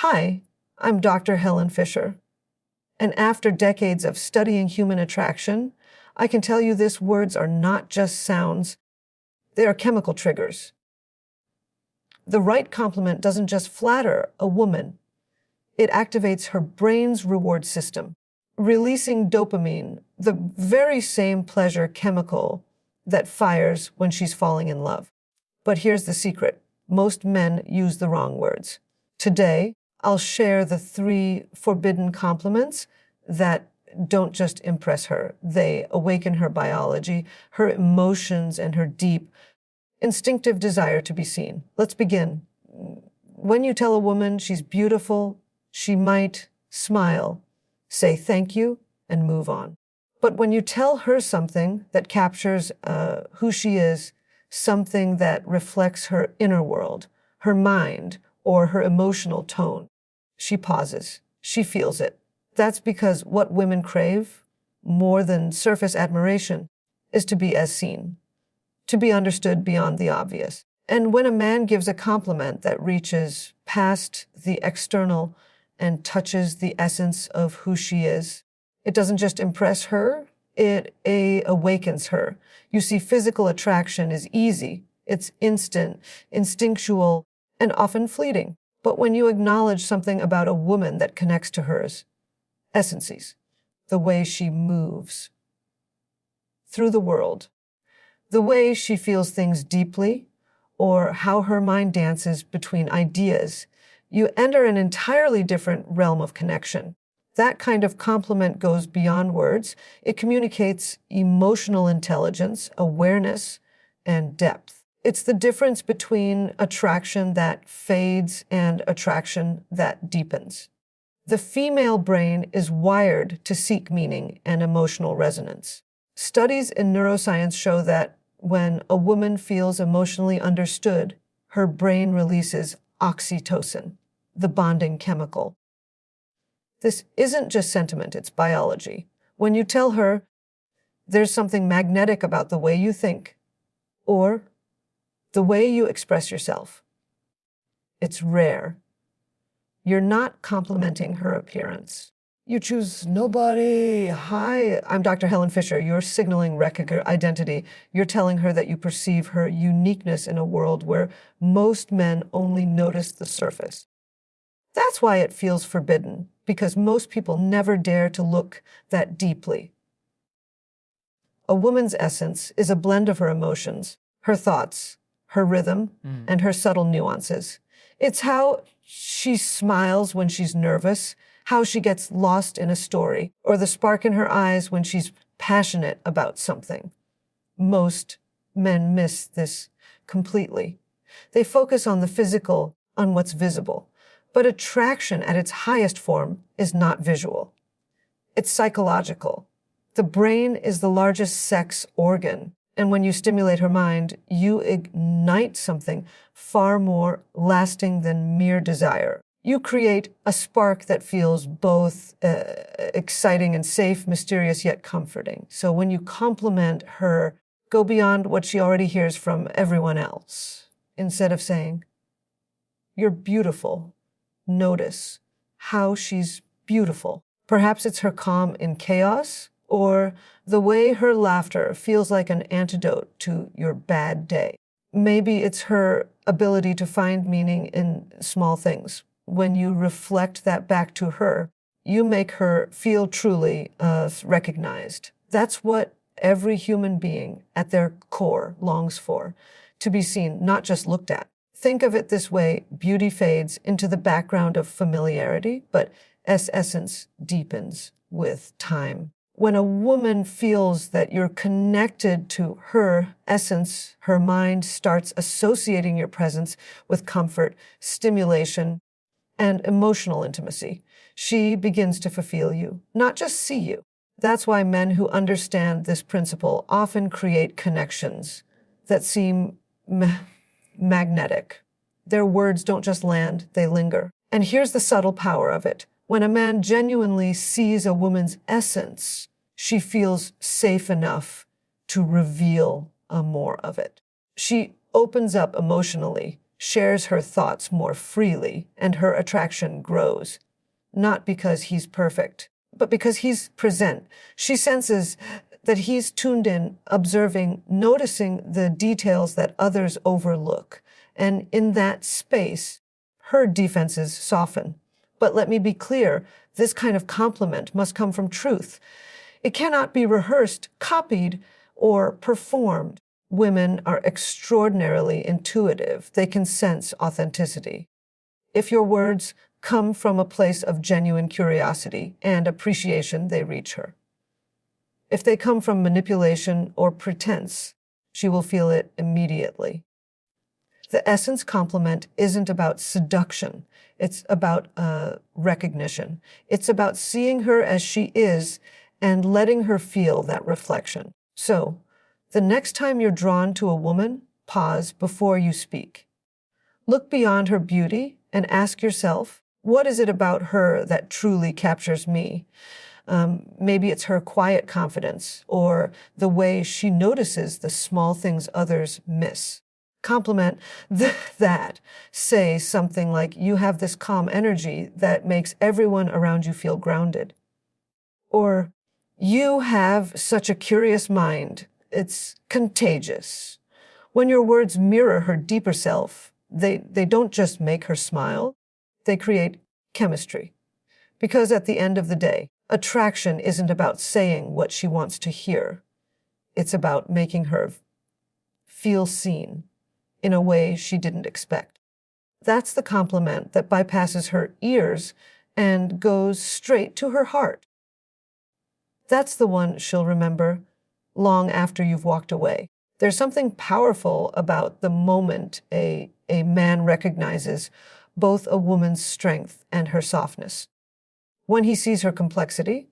Hi, I'm Dr. Helen Fisher, and after decades of studying human attraction, I can tell you these words are not just sounds, they are chemical triggers. The right compliment doesn't just flatter a woman, it activates her brain's reward system, releasing dopamine, the very same pleasure chemical that fires when she's falling in love. But here's the secret. Most men use the wrong words. Today, I'll share the 3 forbidden compliments that don't just impress her. They awaken her biology, her emotions, and her deep, instinctive desire to be seen. Let's begin. When you tell a woman she's beautiful, she might smile, say thank you, and move on. But when you tell her something that captures who she is, something that reflects her inner world, her mind, or her emotional tone, she pauses. She feels it. That's because what women crave, more than surface admiration, is to be as seen, to be understood beyond the obvious. And when a man gives a compliment that reaches past the external and touches the essence of who she is, it doesn't just impress her, it awakens her. You see, physical attraction is easy. It's instant, instinctual, and often fleeting. But when you acknowledge something about a woman that connects to hers, essences, the way she moves through the world, the way she feels things deeply, or how her mind dances between ideas, you enter an entirely different realm of connection. That kind of compliment goes beyond words. It communicates emotional intelligence, awareness, and depth. It's the difference between attraction that fades and attraction that deepens. The female brain is wired to seek meaning and emotional resonance. Studies in neuroscience show that when a woman feels emotionally understood, her brain releases oxytocin, the bonding chemical. This isn't just sentiment, it's biology. When you tell her, there's something magnetic about the way you think, or the way you express yourself, it's rare. You're not complimenting her appearance. You choose nobody. Hi, I'm Dr. Helen Fisher. You're signaling identity. You're telling her that you perceive her uniqueness in a world where most men only notice the surface. That's why it feels forbidden, because most people never dare to look that deeply. A woman's essence is a blend of her emotions, her thoughts, her rhythm, and her subtle nuances. It's how she smiles when she's nervous, how she gets lost in a story, or the spark in her eyes when she's passionate about something. Most men miss this completely. They focus on the physical, on what's visible. But attraction at its highest form is not visual. It's psychological. The brain is the largest sex organ. And when you stimulate her mind, you ignite something far more lasting than mere desire. You create a spark that feels both exciting and safe, mysterious yet comforting. So when you compliment her, go beyond what she already hears from everyone else. Instead of saying, "You're beautiful," notice how she's beautiful. Perhaps it's her calm in chaos, or the way her laughter feels like an antidote to your bad day. Maybe it's her ability to find meaning in small things. When you reflect that back to her, you make her feel truly recognized. That's what every human being at their core longs for, to be seen, not just looked at. Think of it this way: beauty fades into the background of familiarity, but essence deepens with time. When a woman feels that you're connected to her essence, her mind starts associating your presence with comfort, stimulation, and emotional intimacy. She begins to fulfill you, not just see you. That's why men who understand this principle often create connections that seem magnetic. Their words don't just land, they linger. And here's the subtle power of it. When a man genuinely sees a woman's essence, she feels safe enough to reveal more of it. She opens up emotionally. shares her thoughts more freely, and her attraction grows. Not because he's perfect, but because he's present. She senses that he's tuned in, observing, noticing the details that others overlook. And in that space, her defenses soften. But let me be clear, this kind of compliment must come from truth. It cannot be rehearsed, copied, or performed. Women are extraordinarily intuitive. They can sense authenticity. If your words come from a place of genuine curiosity and appreciation, they reach her. If they come from manipulation or pretense, she will feel it immediately. The essence compliment isn't about seduction. It's about recognition. It's about seeing her as she is and letting her feel that reflection. So, the next time you're drawn to a woman, pause before you speak. Look beyond her beauty and ask yourself, what is it about her that truly captures me? Maybe it's her quiet confidence or the way she notices the small things others miss. Compliment that. Say something like, you have this calm energy that makes everyone around you feel grounded. Or, you have such a curious mind. It's contagious. When your words mirror her deeper self, they don't just make her smile, they create chemistry. Because at the end of the day, attraction isn't about saying what she wants to hear. It's about making her feel seen in a way she didn't expect. That's the compliment that bypasses her ears and goes straight to her heart. That's the one she'll remember long after you've walked away. There's something powerful about the moment a man recognizes both a woman's strength and her softness. When he sees her complexity,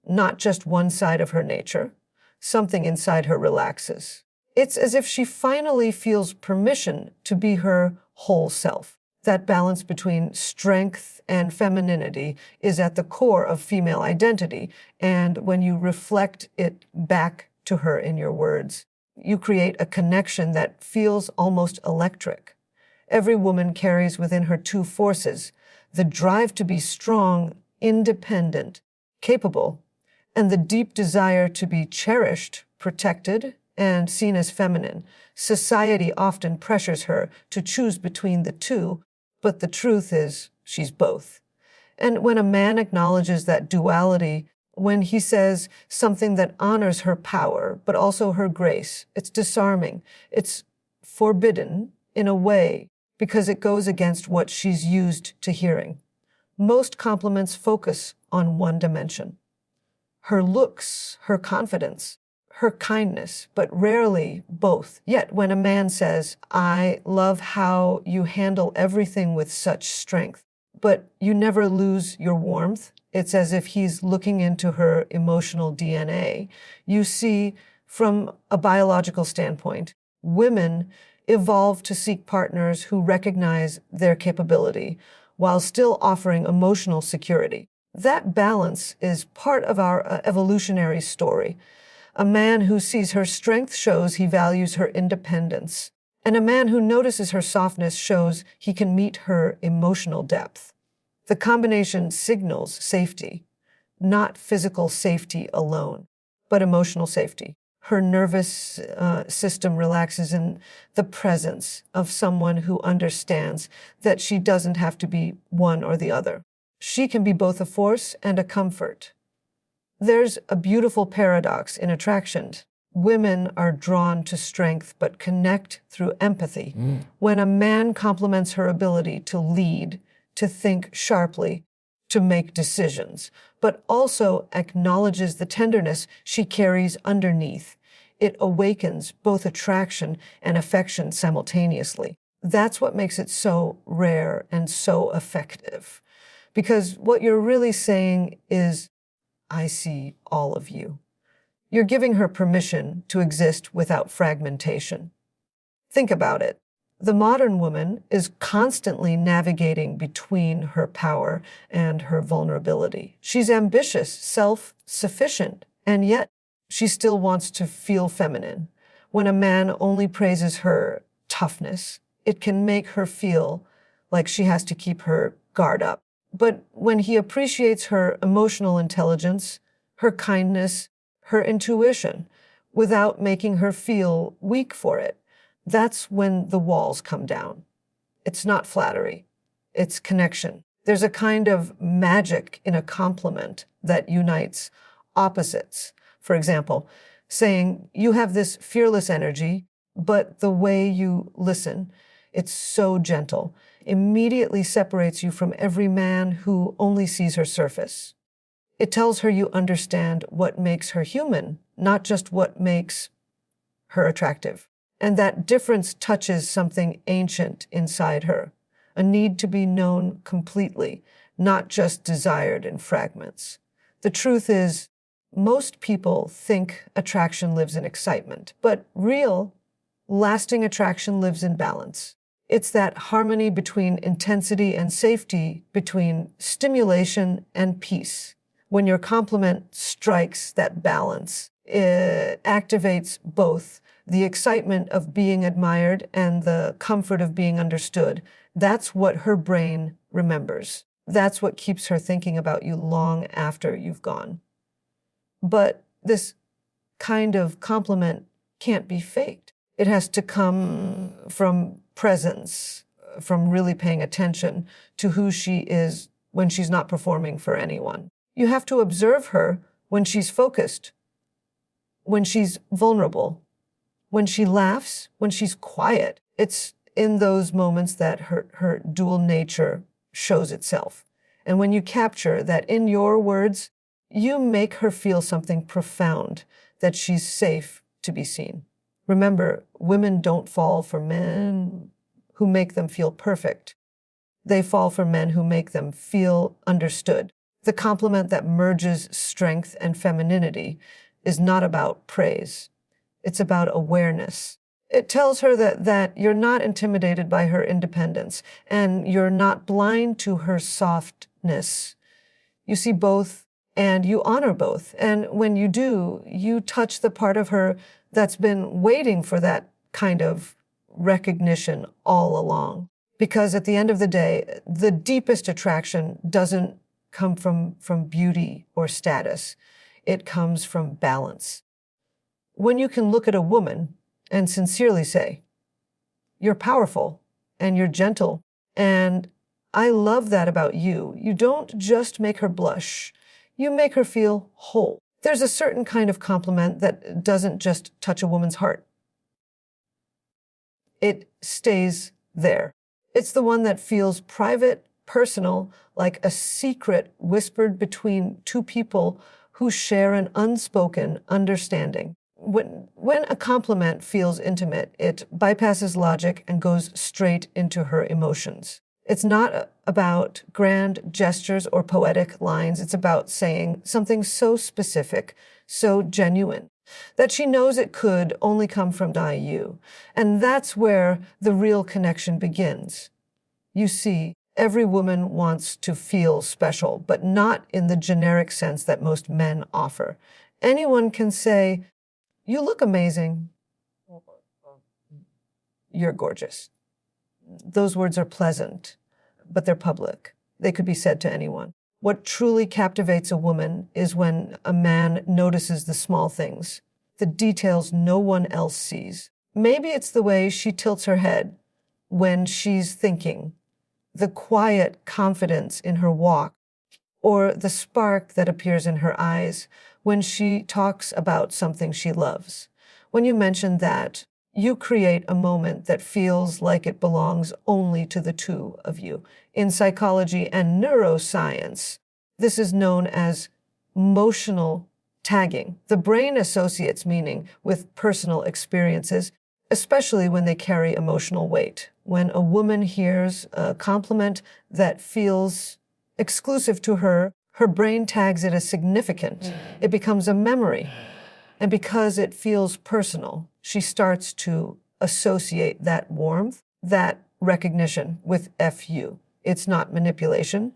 not just one side of her nature, something inside her relaxes. It's as if she finally feels permission to be her whole self. That balance between strength and femininity is at the core of female identity, and when you reflect it back to her in your words, you create a connection that feels almost electric. Every woman carries within her two forces, the drive to be strong, independent, capable, and the deep desire to be cherished, protected, and seen as feminine. Society often pressures her to choose between the two, but the truth is she's both. And when a man acknowledges that duality, when he says something that honors her power, but also her grace, it's disarming. It's forbidden in a way because it goes against what she's used to hearing. Most compliments focus on one dimension: her looks, her confidence, her kindness, but rarely both. Yet when a man says, I love how you handle everything with such strength, but you never lose your warmth, it's as if he's looking into her emotional DNA. You see, from a biological standpoint, women evolve to seek partners who recognize their capability while still offering emotional security. That balance is part of our evolutionary story. A man who sees her strength shows he values her independence, and a man who notices her softness shows he can meet her emotional depth. The combination signals safety, not physical safety alone, but emotional safety. Her nervous system relaxes in the presence of someone who understands that she doesn't have to be one or the other. She can be both a force and a comfort. There's a beautiful paradox in attraction. Women are drawn to strength but connect through empathy. When a man compliments her ability to lead, to think sharply, to make decisions, but also acknowledges the tenderness she carries underneath, it awakens both attraction and affection simultaneously. That's what makes it so rare and so effective. Because what you're really saying is, I see all of you. You're giving her permission to exist without fragmentation. Think about it. The modern woman is constantly navigating between her power and her vulnerability. She's ambitious, self-sufficient, and yet she still wants to feel feminine. When a man only praises her toughness, It can make her feel like she has to keep her guard up. But when he appreciates her emotional intelligence, her kindness, her intuition, without making her feel weak for it, that's when the walls come down. It's not flattery, it's connection. There's a kind of magic in a compliment that unites opposites. For example, saying, "You have this fearless energy, but the way you listen, it's so gentle," immediately separates you from every man who only sees her surface. It tells her you understand what makes her human, not just what makes her attractive. And that difference touches something ancient inside her, a need to be known completely, not just desired in fragments. The truth is, most people think attraction lives in excitement, but real, lasting attraction lives in balance. It's that harmony between intensity and safety, between stimulation and peace. When your compliment strikes that balance, it activates both the excitement of being admired and the comfort of being understood. That's what her brain remembers. That's what keeps her thinking about you long after you've gone. But this kind of compliment can't be faked. It has to come from presence, from really paying attention to who she is when she's not performing for anyone. You have to observe her when she's focused, when she's vulnerable, when she laughs, when she's quiet. It's in those moments that her dual nature shows itself. And when you capture that in your words, you make her feel something profound, that she's safe to be seen. Remember, women don't fall for men who make them feel perfect. They fall for men who make them feel understood. The compliment that merges strength and femininity is not about praise. It's about awareness. It tells her that you're not intimidated by her independence and you're not blind to her softness. You see both and you honor both. And when you do, you touch the part of her that's been waiting for that kind of recognition all along. Because at the end of the day, the deepest attraction doesn't come from beauty or status. It comes from balance. When you can look at a woman and sincerely say, "You're powerful and you're gentle, and I love that about you," you don't just make her blush, you make her feel whole. There's a certain kind of compliment that doesn't just touch a woman's heart. It stays there. It's the one that feels private, personal, like a secret whispered between two people who share an unspoken understanding. When a compliment feels intimate, it bypasses logic and goes straight into her emotions. It's not about grand gestures or poetic lines. It's about saying something so specific, so genuine, that she knows it could only come from you. And that's where the real connection begins. You see, every woman wants to feel special, but not in the generic sense that most men offer. Anyone can say, "You look amazing," "You're gorgeous." Those words are pleasant, but they're public. They could be said to anyone. What truly captivates a woman is when a man notices the small things, the details no one else sees. Maybe it's the way she tilts her head when she's thinking, the quiet confidence in her walk, or the spark that appears in her eyes when she talks about something she loves. When you mention that, you create a moment that feels like it belongs only to the two of you. In psychology and neuroscience, this is known as emotional tagging. The brain associates meaning with personal experiences, especially when they carry emotional weight. When a woman hears a compliment that feels exclusive to her, her brain tags it as significant. It becomes a memory. And because it feels personal, she starts to associate that warmth, that recognition with FU. It's not manipulation.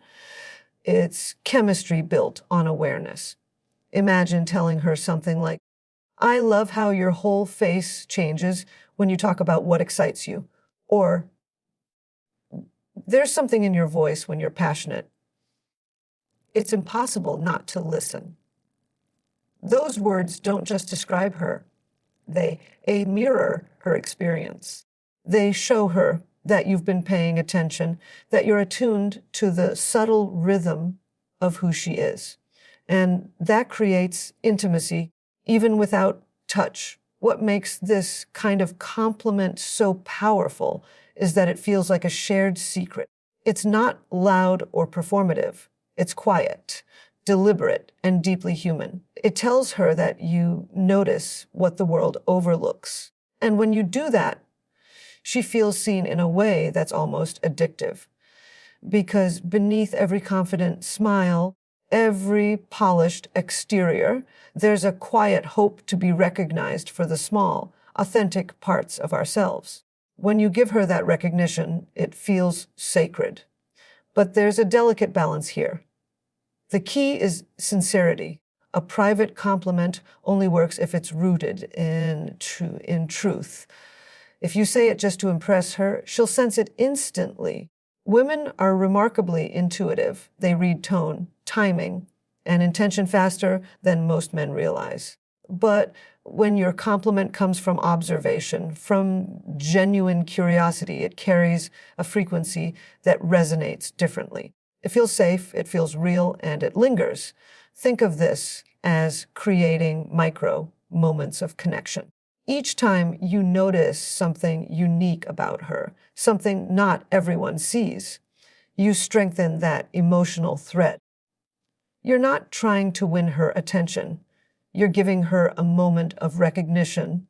It's chemistry built on awareness. Imagine telling her something like, "I love how your whole face changes when you talk about what excites you," or There's something in your voice when you're passionate. It's impossible not to listen. Those words don't just describe her. They mirror her experience. They show her that you've been paying attention, that you're attuned to the subtle rhythm of who she is. And that creates intimacy, even without touch. What makes this kind of compliment so powerful is that it feels like a shared secret. It's not loud or performative. It's quiet, deliberate, and deeply human. It tells her that you notice what the world overlooks. And when you do that, she feels seen in a way that's almost addictive. Because beneath every confident smile, every polished exterior, there's a quiet hope to be recognized for the small, authentic parts of ourselves. When you give her that recognition, it feels sacred. But there's a delicate balance here. The key is sincerity. A private compliment only works if it's rooted in truth. If you say it just to impress her, she'll sense it instantly. Women are remarkably intuitive. They read tone, timing, and intention faster than most men realize. But when your compliment comes from observation, from genuine curiosity, it carries a frequency that resonates differently. It feels safe, it feels real, and it lingers. Think of this as creating micro moments of connection. Each time you notice something unique about her, something not everyone sees, you strengthen that emotional thread. You're not trying to win her attention. You're giving her a moment of recognition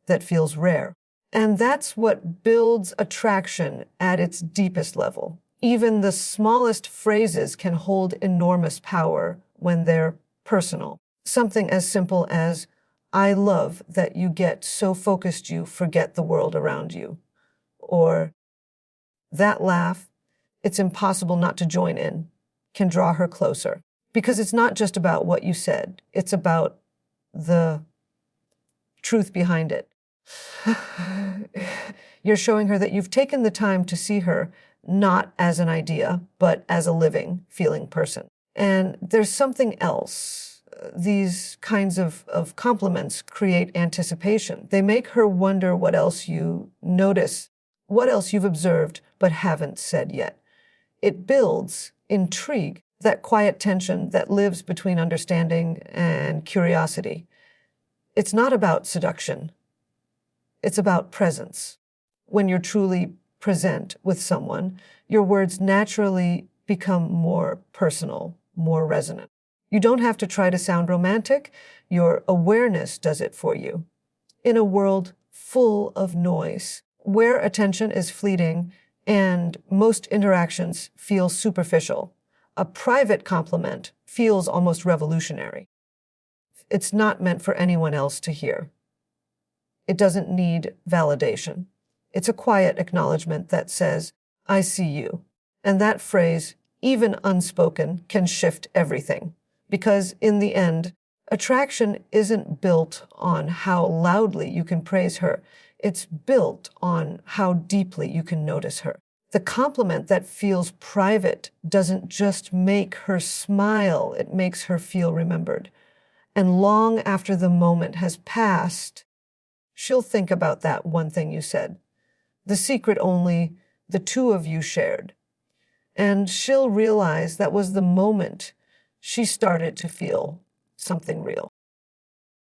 that feels rare. And that's what builds attraction at its deepest level. Even the smallest phrases can hold enormous power when they're personal. Something as simple as, "I love that you get so focused you forget the world around you." Or, "That laugh, it's impossible not to join in," can draw her closer. Because it's not just about what you said, it's about the truth behind it. You're showing her that you've taken the time to see her not as an idea, but as a living, feeling person. And there's something else. These kinds of compliments create anticipation. They make her wonder what else you notice, what else you've observed but haven't said yet. It builds intrigue, that quiet tension that lives between understanding and curiosity. It's not about seduction. It's about presence. When you're truly present with someone, your words naturally become more personal, more resonant. You don't have to try to sound romantic. Your awareness does it for you. In a world full of noise, where attention is fleeting and most interactions feel superficial, a private compliment feels almost revolutionary. It's not meant for anyone else to hear. It doesn't need validation. It's a quiet acknowledgement that says, "I see you." And that phrase, even unspoken, can shift everything. Because in the end, attraction isn't built on how loudly you can praise her. It's built on how deeply you can notice her. The compliment that feels private doesn't just make her smile, it makes her feel remembered. And long after the moment has passed, she'll think about that one thing you said, the secret only the two of you shared. And she'll realize that was the moment she started to feel something real.